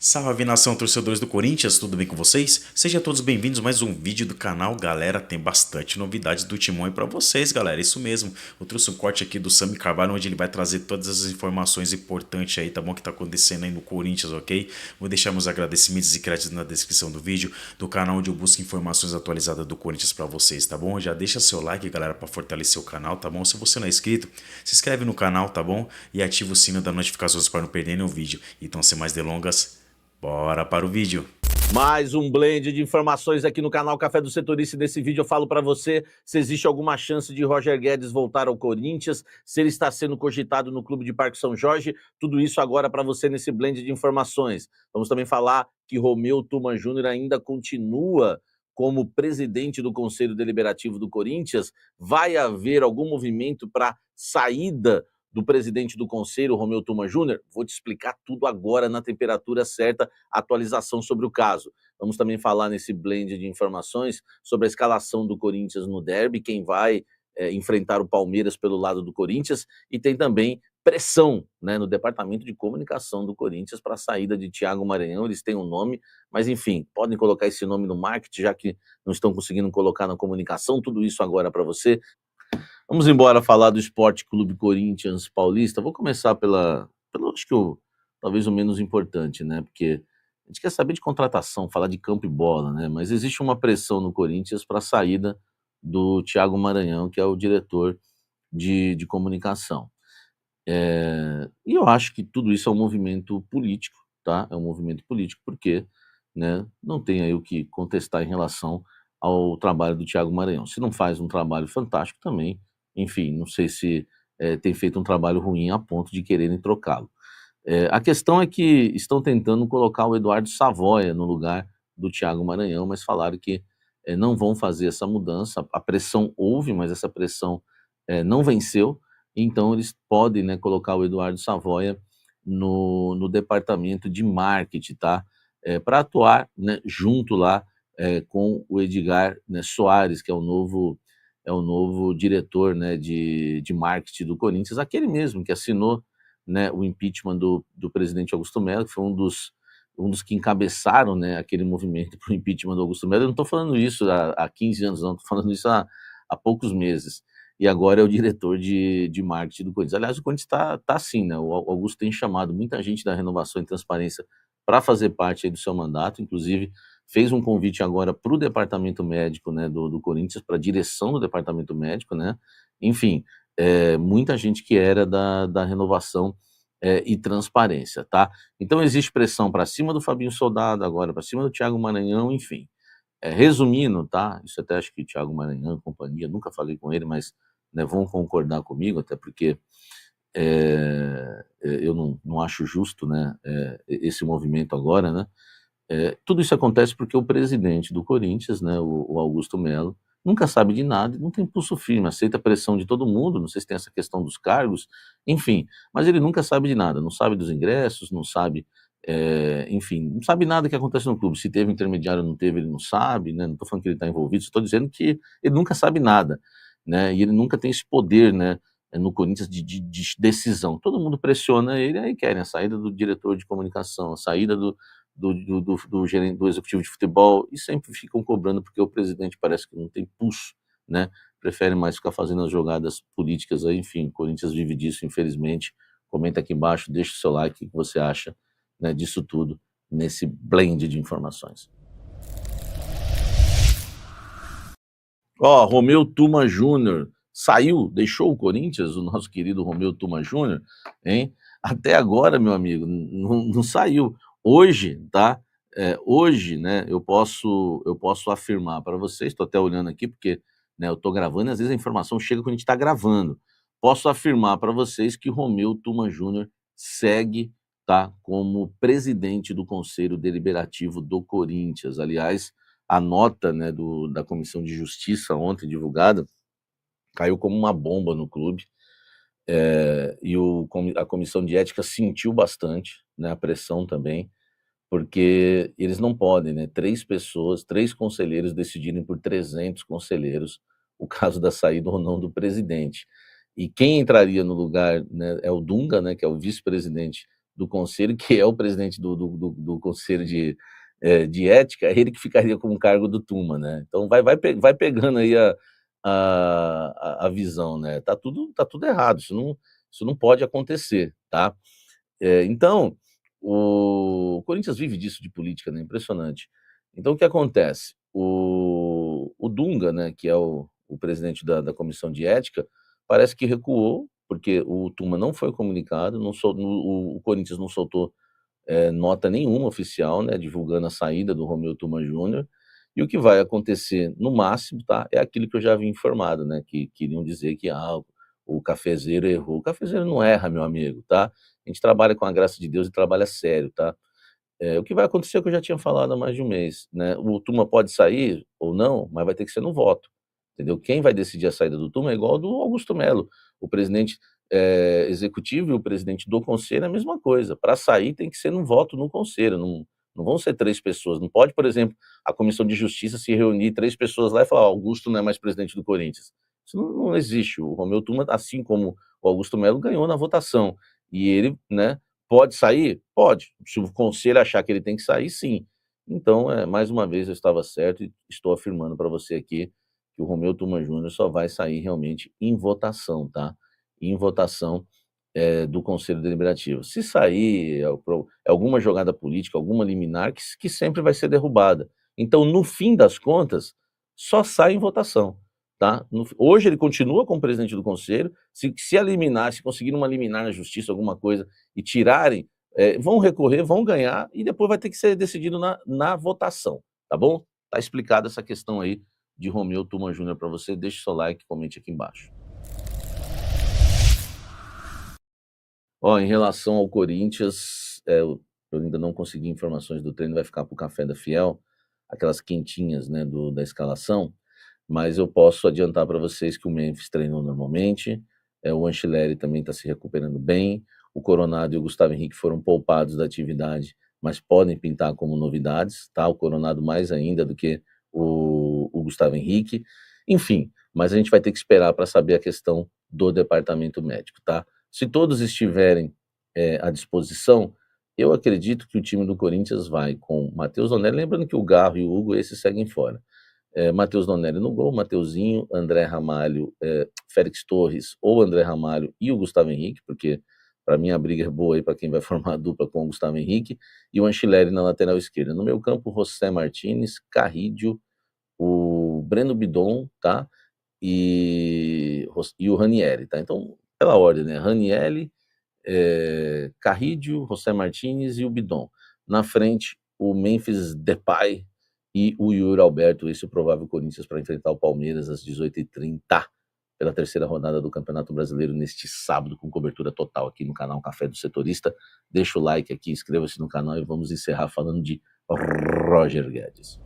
Salve nação, torcedores do Corinthians, tudo bem com vocês? Sejam todos bem-vindos a mais um vídeo do canal, galera. Tem bastante novidades do Timão aí pra vocês, galera. Isso mesmo, eu trouxe um corte aqui do Sami Carvalho, onde ele vai trazer todas as informações importantes aí, tá bom? Que tá acontecendo aí no Corinthians, ok? Vou deixar meus agradecimentos e créditos na descrição do vídeo, do canal onde eu busco informações atualizadas do Corinthians pra vocês, tá bom? Já deixa seu like, galera, pra fortalecer o canal, tá bom? Se você não é inscrito, se inscreve no canal, tá bom? E ativa o sino das notificações para não perder nenhum vídeo. Então, sem mais delongas, bora para o vídeo. Mais um blend de informações aqui no canal Café do Setorista. Nesse vídeo eu falo para você se existe alguma chance de Roger Guedes voltar ao Corinthians, se ele está sendo cogitado no Clube de Parque São Jorge, tudo isso agora para você nesse blend de informações. Vamos também falar que Romeu Tuma Júnior ainda continua como presidente do Conselho Deliberativo do Corinthians. Vai haver algum movimento para saída do presidente do Conselho, Romeu Tuma Júnior? Vou te explicar tudo agora na temperatura certa, atualização sobre o caso. Vamos também falar nesse blend de informações sobre a escalação do Corinthians no derby, quem vai enfrentar o Palmeiras pelo lado do Corinthians, e tem também pressão, né, no departamento de comunicação do Corinthians para a saída de Thiago Maranhão. Eles têm um nome, mas enfim, podem colocar esse nome no marketing, já que não estão conseguindo colocar na comunicação. Tudo isso agora para você. Vamos embora falar do Esporte Clube Corinthians Paulista. Vou começar pelo acho que talvez o menos importante, né? Porque a gente quer saber de contratação, falar de campo e bola, né? Mas existe uma pressão no Corinthians para a saída do Thiago Maranhão, que é o diretor de comunicação. E eu acho que tudo isso é um movimento político, tá? É um movimento político porque, né, não tem aí o que contestar em relação ao trabalho do Thiago Maranhão. Se não faz um trabalho fantástico também, enfim, não sei se tem feito um trabalho ruim a ponto de quererem trocá-lo. A questão é que estão tentando colocar o Eduardo Savoia no lugar do Thiago Maranhão, mas falaram que não vão fazer essa mudança. A pressão houve, mas essa pressão não venceu, então eles podem, né, colocar o Eduardo Savoia no departamento de marketing, tá? Para atuar, né, junto lá com o Edgar, né, Soares, que é o novo diretor, né, de marketing do Corinthians, aquele mesmo que assinou, né, o impeachment do presidente Augusto Melo, que foi um dos que encabeçaram, né, aquele movimento para o impeachment do Augusto Melo. Eu não estou falando isso há 15 anos, não, estou falando isso há poucos meses. E agora é o diretor de marketing do Corinthians. Aliás, o Corinthians está assim, né? O Augusto tem chamado muita gente da Renovação e Transparência para fazer parte aí do seu mandato, inclusive fez um convite agora para o departamento médico, né, do Corinthians, para a direção do departamento médico, né? Enfim, muita gente que era da Renovação e Transparência, tá? Então existe pressão para cima do Fabinho Soldado agora, para cima do Thiago Maranhão, enfim. Resumindo, tá? Isso até acho que o Thiago Maranhão e companhia, nunca falei com ele, mas, né, vão concordar comigo, até porque eu não acho justo, né, esse movimento agora, né? Tudo isso acontece porque o presidente do Corinthians, né, o Augusto Melo, nunca sabe de nada, não tem pulso firme, aceita a pressão de todo mundo, não sei se tem essa questão dos cargos, enfim, mas ele nunca sabe de nada, não sabe dos ingressos, não sabe, enfim, não sabe nada que acontece no clube, se teve intermediário ou não teve, ele não sabe, né, não estou falando que ele está envolvido, estou dizendo que ele nunca sabe nada, né, e ele nunca tem esse poder, né, no Corinthians de decisão. Todo mundo pressiona ele, aí querem a saída do diretor de comunicação, a saída do gerente do executivo de futebol, e sempre ficam cobrando porque o presidente parece que não tem pulso, né? Prefere mais ficar fazendo as jogadas políticas aí, enfim, o Corinthians vive disso, infelizmente. Comenta aqui embaixo, deixa o seu like, o que você acha, né, disso tudo, nesse blend de informações. Ó, Romeu Tuma Júnior saiu, deixou o Corinthians, o nosso querido Romeu Tuma Júnior, hein? Até agora, meu amigo, não saiu. Hoje, tá? Hoje, né, eu posso afirmar para vocês, estou até olhando aqui porque, né, eu estou gravando e às vezes a informação chega quando a gente está gravando. Posso afirmar para vocês que Romeu Tuma Júnior segue, tá, como presidente do Conselho Deliberativo do Corinthians. Aliás, a nota, né, da Comissão de Justiça ontem divulgada caiu como uma bomba no clube, e a Comissão de Ética sentiu bastante, né, a pressão também, porque eles não podem, né, 3 conselheiros decidirem por 300 conselheiros o caso da saída ou não do presidente. E quem entraria no lugar, né, é o Dunga, né, que é o vice-presidente do conselho, que é o presidente do conselho de ética, ele que ficaria com o cargo do Tuma, né? Então vai pegando aí a visão, né? Tá tudo errado, isso não pode acontecer, tá? Então, o Corinthians vive disso de política, né? Impressionante. Então, o que acontece? O Dunga, né, que é o presidente da comissão de ética, parece que recuou, porque o Tuma não foi comunicado, o Corinthians não soltou nota nenhuma oficial, né, divulgando a saída do Romeu Tuma Júnior. E o que vai acontecer, no máximo, tá, é aquilo que eu já havia informado, né, que queriam dizer que o cafezeiro errou. O cafezeiro não erra, meu amigo, tá? A gente trabalha com a graça de Deus e trabalha sério, tá? O que vai acontecer é o que eu já tinha falado há mais de um mês, né? O Tuma pode sair ou não, mas vai ter que ser no voto, entendeu? Quem vai decidir a saída do Tuma é igual ao do Augusto Melo. O presidente executivo e o presidente do conselho é a mesma coisa. Para sair tem que ser no voto no conselho, não vão ser 3 pessoas. Não pode, por exemplo, a comissão de justiça se reunir 3 pessoas lá e falar: Augusto não é mais presidente do Corinthians. Isso não existe. O Romeu Tuma, assim como o Augusto Melo, ganhou na votação. E ele, né, pode sair? Pode. Se o conselho achar que ele tem que sair, sim. Então, mais uma vez, eu estava certo e estou afirmando para você aqui que o Romeu Tuma Júnior só vai sair realmente em votação, tá? Em votação do Conselho Deliberativo. Se sair alguma jogada política, alguma liminar, que sempre vai ser derrubada. Então, no fim das contas, só sai em votação. Tá? Hoje ele continua como presidente do Conselho. Se eliminar, se conseguir uma liminar na justiça, alguma coisa, e tirarem, vão recorrer, vão ganhar, e depois vai ter que ser decidido na votação, tá bom? Tá explicada essa questão aí de Romeu Tuma Júnior para você. Deixe seu like, comente aqui embaixo. Ó, em relação ao Corinthians, eu ainda não consegui informações do treino, vai ficar para o Café da Fiel, aquelas quentinhas, né, da escalação, mas eu posso adiantar para vocês que o Memphis treinou normalmente, o Anceleri também está se recuperando bem, o Coronado e o Gustavo Henrique foram poupados da atividade, mas podem pintar como novidades, tá? O Coronado mais ainda do que o Gustavo Henrique, enfim, mas a gente vai ter que esperar para saber a questão do departamento médico, tá? Se todos estiverem à disposição, eu acredito que o time do Corinthians vai com Matheus Donelli, lembrando que o Garro e o Hugo, esses seguem fora. Matheus Donelli no gol, Mateuzinho, André Ramalho, Félix Torres ou André Ramalho e o Gustavo Henrique, porque para mim a briga é boa aí para quem vai formar a dupla com o Gustavo Henrique, e o Anceleri na lateral esquerda. No meu campo, José Martínez, Carrídio, o Breno Bidon, tá? E o Ranieri, tá? Então, pela ordem, né? Ranieri, Carrídio, José Martínez e o Bidon. Na frente, o Memphis Depay e o Yuri Alberto, esse é o provável Corinthians para enfrentar o Palmeiras às 18h30, pela terceira rodada do Campeonato Brasileiro, neste sábado, com cobertura total aqui no canal Café do Setorista. Deixa o like aqui, inscreva-se no canal e vamos encerrar falando de Roger Guedes.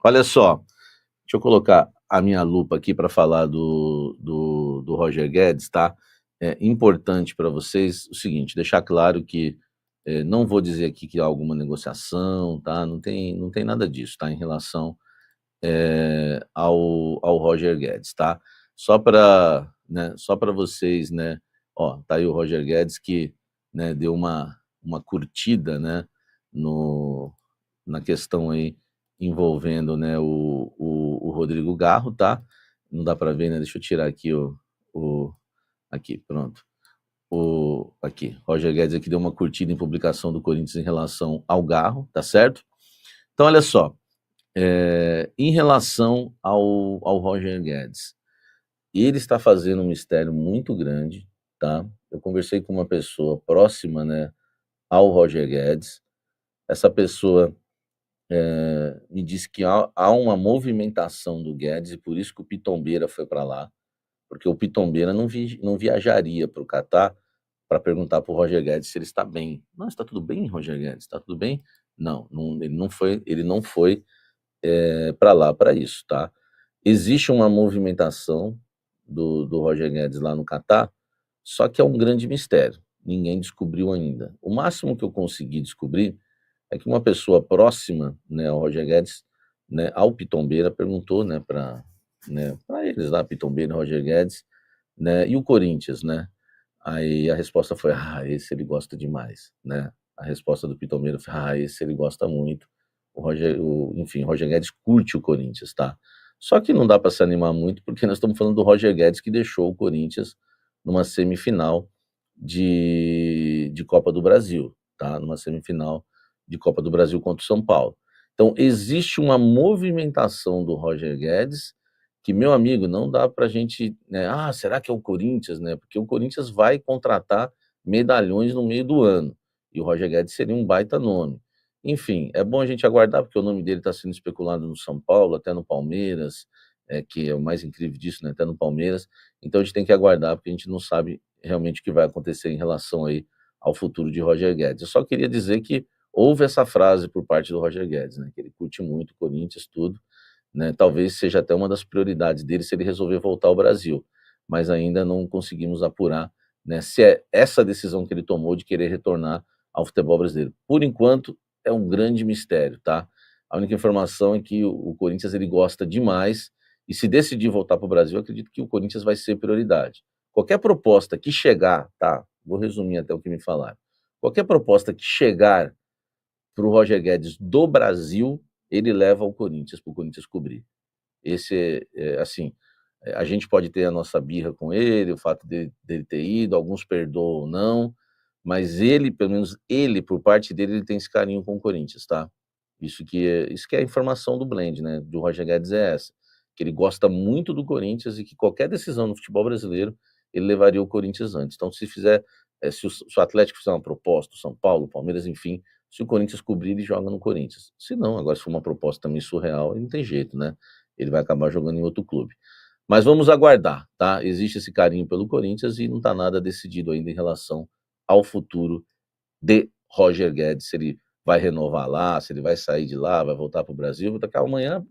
Olha só, deixa eu colocar a minha lupa aqui para falar do Roger Guedes, tá? É importante para vocês o seguinte, deixar claro que não vou dizer aqui que há alguma negociação, tá? Não tem nada disso, tá? Em relação ao Roger Guedes, tá? Só para vocês, né? Ó, tá aí o Roger Guedes que, né, deu uma curtida, né, na questão aí envolvendo, né, o Rodrigo Garro, tá? Não dá para ver, né? Deixa eu tirar aqui aqui, pronto. Aqui, Roger Guedes aqui deu uma curtida em publicação do Corinthians em relação ao Garro, tá certo? Então, olha só, em relação ao Roger Guedes, ele está fazendo um mistério muito grande, tá? Eu conversei com uma pessoa próxima, né, ao Roger Guedes. Essa pessoa me disse que há uma movimentação do Guedes e por isso que o Pitombeira foi para lá, porque o Pitombeira não viajaria para o Catar para perguntar para o Roger Guedes se ele está bem. Não, está tudo bem, Roger Guedes? Está tudo bem? Não, ele não foi para lá para isso, tá? Existe uma movimentação do Roger Guedes lá no Catar, só que é um grande mistério. Ninguém descobriu ainda. O máximo que eu consegui descobrir é que uma pessoa próxima, né, ao Roger Guedes, né, ao Pitombeira, perguntou, né, para eles lá, Pitombeira, Roger Guedes, né, e o Corinthians, né? Aí a resposta foi: esse ele gosta demais, né. A resposta do Pitomeiro foi: esse ele gosta muito. Enfim, o Roger Guedes curte o Corinthians, tá. Só que não dá para se animar muito, porque nós estamos falando do Roger Guedes que deixou o Corinthians numa semifinal de Copa do Brasil, tá, numa semifinal de Copa do Brasil contra o São Paulo. Então existe uma movimentação do Roger Guedes que, meu amigo, não dá pra gente, né, será que é o Corinthians, né? Porque o Corinthians vai contratar medalhões no meio do ano, e o Roger Guedes seria um baita nome. Enfim, é bom a gente aguardar, porque o nome dele está sendo especulado no São Paulo, até no Palmeiras, que é o mais incrível disso, né, até no Palmeiras. Então a gente tem que aguardar, porque a gente não sabe realmente o que vai acontecer em relação aí ao futuro de Roger Guedes. Eu só queria dizer que houve essa frase por parte do Roger Guedes, né, que ele curte muito o Corinthians, tudo, né, talvez seja até uma das prioridades dele se ele resolver voltar ao Brasil, mas ainda não conseguimos apurar, né, se é essa decisão que ele tomou de querer retornar ao futebol brasileiro. Por enquanto, é um grande mistério, tá? A única informação é que o Corinthians ele gosta demais, e se decidir voltar para o Brasil, eu acredito que o Corinthians vai ser prioridade. Qualquer proposta que chegar, tá? Vou resumir até o que me falaram. Qualquer proposta que chegar para o Roger Guedes do Brasil, ele leva ao Corinthians, para o Corinthians cobrir. Esse assim, a gente pode ter a nossa birra com ele, o fato dele ter ido, alguns perdoam ou não, mas ele, pelo menos ele, por parte dele, ele tem esse carinho com o Corinthians, tá? Isso que é a informação do Blend, né, do Roger Guedes é essa, que ele gosta muito do Corinthians e que qualquer decisão no futebol brasileiro, ele levaria o Corinthians antes. Então, se o Atlético fizer uma proposta, o São Paulo, o Palmeiras, enfim, se o Corinthians cobrir, ele joga no Corinthians. Se não, agora se for uma proposta também surreal, aí não tem jeito, né? Ele vai acabar jogando em outro clube. Mas vamos aguardar, tá? Existe esse carinho pelo Corinthians e não está nada decidido ainda em relação ao futuro de Roger Guedes, se ele vai renovar lá, se ele vai sair de lá, vai voltar para o Brasil. Daqui amanhã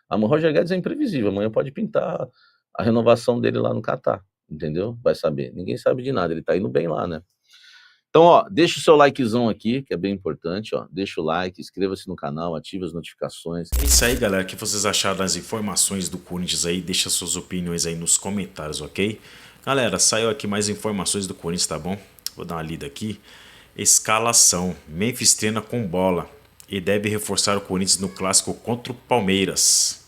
Roger Guedes é imprevisível, amanhã pode pintar a renovação dele lá no Catar, entendeu? Vai saber. Ninguém sabe de nada, ele está indo bem lá, né? Então, ó, deixa o seu likezão aqui, que é bem importante, ó. Deixa o like, inscreva-se no canal, ative as notificações. É isso aí, galera. O que vocês acharam das informações do Corinthians aí? Deixa suas opiniões aí nos comentários, ok? Galera, saiu aqui mais informações do Corinthians, tá bom? Vou dar uma lida aqui. Escalação. Memphis treina com bola e deve reforçar o Corinthians no clássico contra o Palmeiras.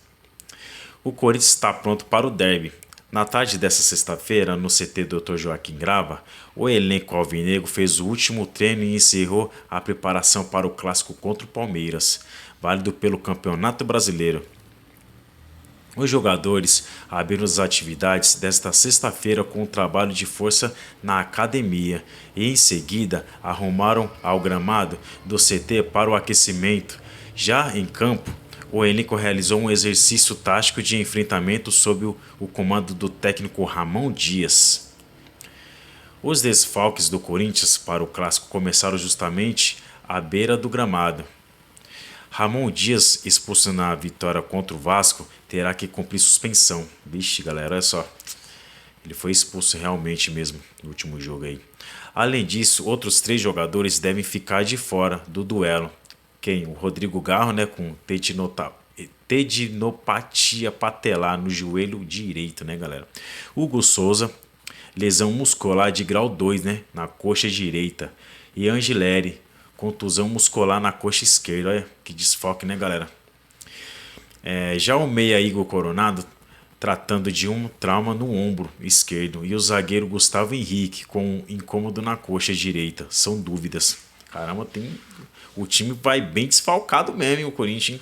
O Corinthians está pronto para o derby. Na tarde desta sexta-feira, no CT Dr. Joaquim Grava, o elenco alvinegro fez o último treino e encerrou a preparação para o clássico contra o Palmeiras, válido pelo Campeonato Brasileiro. Os jogadores abriram as atividades desta sexta-feira com um trabalho de força na academia e em seguida arrumaram ao gramado do CT para o aquecimento. Já em campo, o elenco realizou um exercício tático de enfrentamento sob o comando do técnico Ramon Dias. Os desfalques do Corinthians para o clássico começaram justamente à beira do gramado. Ramon Dias, expulso na vitória contra o Vasco, terá que cumprir suspensão. Vixe, galera, olha só. Ele foi expulso realmente mesmo no último jogo aí. Além disso, outros 3 jogadores devem ficar de fora do duelo. Quem? O Rodrigo Garro, né, com tendinopatia patelar no joelho direito, né, galera? Hugo Souza, lesão muscular de grau 2, né, na coxa direita. E Angileri, contusão muscular na coxa esquerda. Olha que desfoque, né, galera? Já o meia Igor Coronado tratando de um trauma no ombro esquerdo e o zagueiro Gustavo Henrique com um incômodo na coxa direita. São dúvidas. Caramba, o time vai bem desfalcado mesmo, hein, o Corinthians.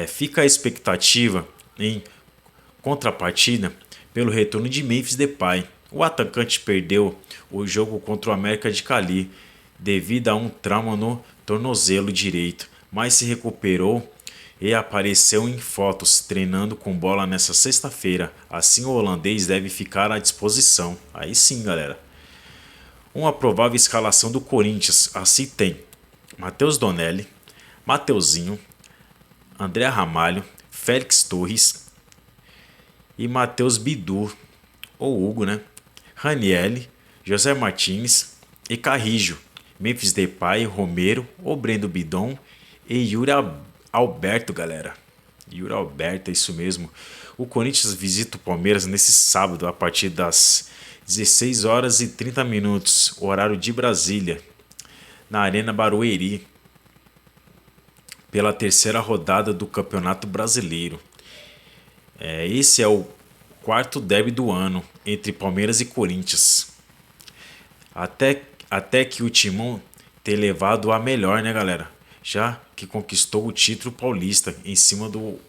Fica a expectativa em contrapartida pelo retorno de Memphis Depay. O atacante perdeu o jogo contra o América de Cali devido a um trauma no tornozelo direito, mas se recuperou e apareceu em fotos treinando com bola nessa sexta-feira. Assim, o holandês deve ficar à disposição. Aí sim, galera. Uma provável escalação do Corinthians. Assim tem Matheus Donelli, Mateuzinho, André Ramalho, Félix Torres e Matheus Bidu, ou Hugo, né? Ranielli, José Martins e Carrijo, Memphis Depay, Romero, o Brendo Bidon e Yuri Alberto, galera. Yuri Alberto, é isso mesmo. O Corinthians visita o Palmeiras nesse sábado a partir das 16 horas e 30 minutos, horário de Brasília, na Arena Barueri, pela terceira rodada do Campeonato Brasileiro. Esse é o quarto derby do ano entre Palmeiras e Corinthians. Até que o Timão ter levado a melhor, né, galera? Já que conquistou o título paulista em cima do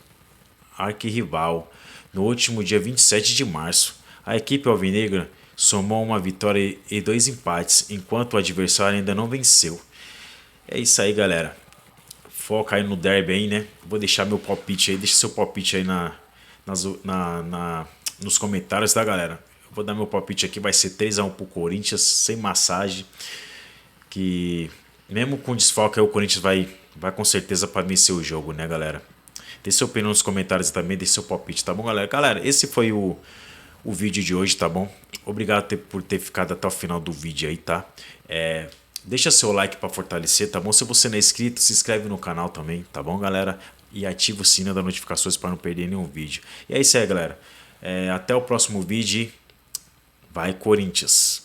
arquirrival no último dia 27 de março. A equipe alvinegra somou uma vitória e 2 empates, enquanto o adversário ainda não venceu. É isso aí, galera. Foca aí no derby aí, né? Vou deixar meu palpite aí. Deixa seu palpite aí nos comentários, tá, galera? Eu vou dar meu palpite aqui. Vai ser 3-1 pro Corinthians, sem massagem. Que mesmo com desfalque aí, o Corinthians vai com certeza para vencer o jogo, né, galera? Deixe seu opinião nos comentários também, deixe seu palpite, tá bom, galera? Galera, esse foi o vídeo de hoje, tá bom? Obrigado por ter ficado até o final do vídeo aí, tá? Deixa seu like para fortalecer, tá bom? Se você não é inscrito, se inscreve no canal também, tá bom, galera? E ativa o sininho das notificações para não perder nenhum vídeo. E é isso aí, galera. Até o próximo vídeo. Vai, Corinthians!